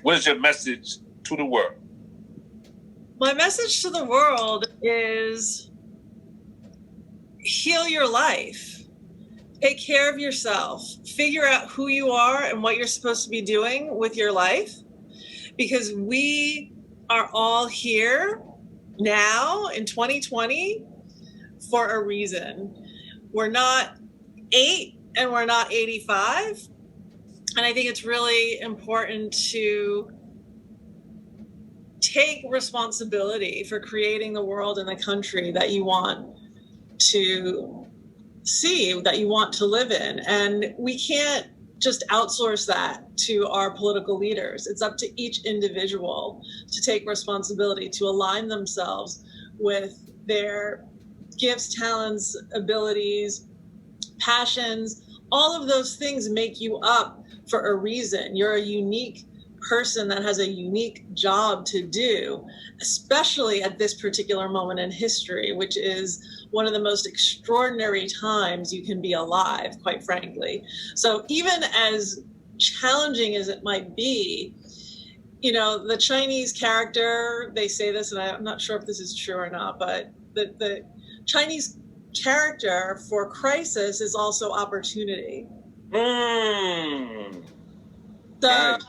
What is your message to the world? My message to the world is heal your life. Take care of yourself. Figure out who you are and what you're supposed to be doing with your life, because we are all here now in 2020 for a reason. We're not 8 and we're not 85. And I think it's really important to take responsibility for creating the world and the country that you want to see, that you want to live in. And we can't just outsource that to our political leaders. It's up to each individual to take responsibility, to align themselves with their gifts, talents, abilities, passions. All of those things make you up for a reason. You're a unique person that has a unique job to do, especially at this particular moment in history, which is one of the most extraordinary times you can be alive, quite frankly. So even as challenging as it might be, you know, the Chinese character, they say this, and I'm not sure if this is true or not, but the Chinese character for crisis is also opportunity. So Nice.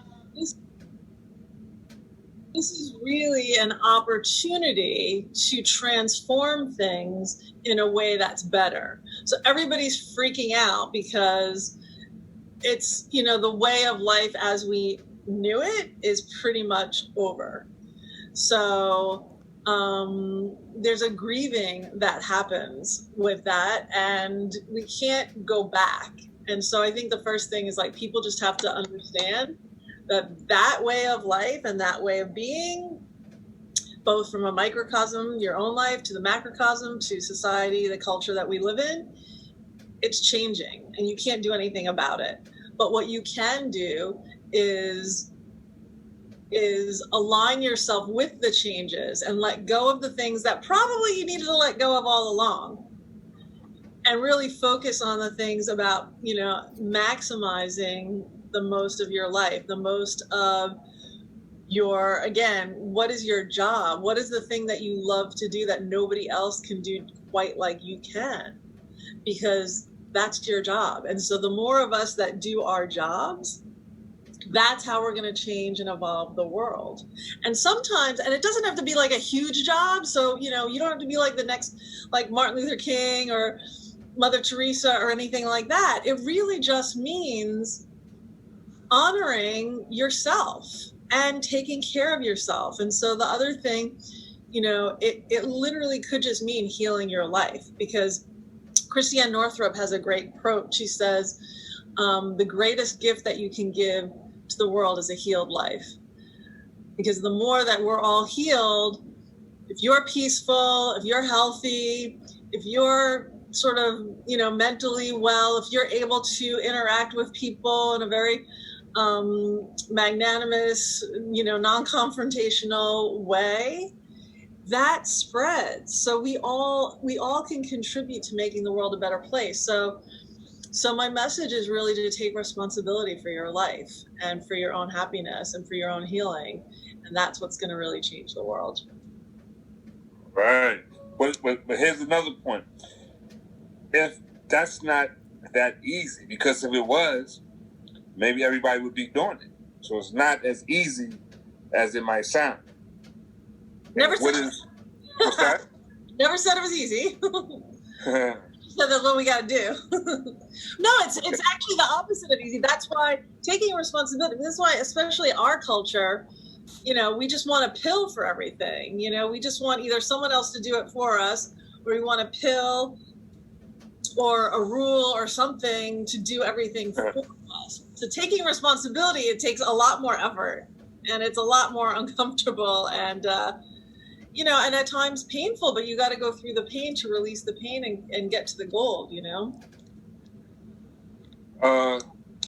this is really an opportunity to transform things in a way that's better. So everybody's freaking out because it's, you know, the way of life as we knew it is pretty much over. So there's a grieving that happens with that, and we can't go back. And so I think the first thing is, like, people just have to understand that way of life and that way of being, both from a microcosm, your own life, to the macrocosm, to society, the culture that we live in, it's changing and you can't do anything about it. But what you can do is align yourself with the changes and let go of the things that probably you needed to let go of all along, and really focus on the things about, you know, maximizing the most of your life, the most of your, again, what is your job? What is the thing that you love to do that nobody else can do quite like you can? Because that's your job. And so the more of us that do our jobs, that's how we're going to change and evolve the world. And sometimes, and it doesn't have to be like a huge job. So, you know, you don't have to be like the next, like Martin Luther King or Mother Teresa or anything like that. It really just means honoring yourself and taking care of yourself. And so the other thing, you know, it literally could just mean healing your life, because Christiane Northrup has a great quote. She says, the greatest gift that you can give to the world is a healed life. Because the more that we're all healed, if you're peaceful, if you're healthy, if you're sort of, you know, mentally well, if you're able to interact with people in a very magnanimous, you know, non-confrontational way, that spreads. So we all can contribute to making the world a better place. So my message is really to take responsibility for your life and for your own happiness and for your own healing. And that's what's going to really change the world. Right. But here's another point. If that's not that easy, because if it was, maybe everybody would be doing it. So it's not as easy as it might sound. Never said what's that? Never said it was easy. So that's what we got to do. No, it's actually the opposite of easy. That's why taking responsibility, that's why especially our culture, you know, we just want a pill for everything. You know, we just want either someone else to do it for us, or we want a pill or a rule or something to do everything for us. So taking responsibility, it takes a lot more effort, and it's a lot more uncomfortable and, you know, and at times painful, but you got to go through the pain to release the pain and get to the goal, you know?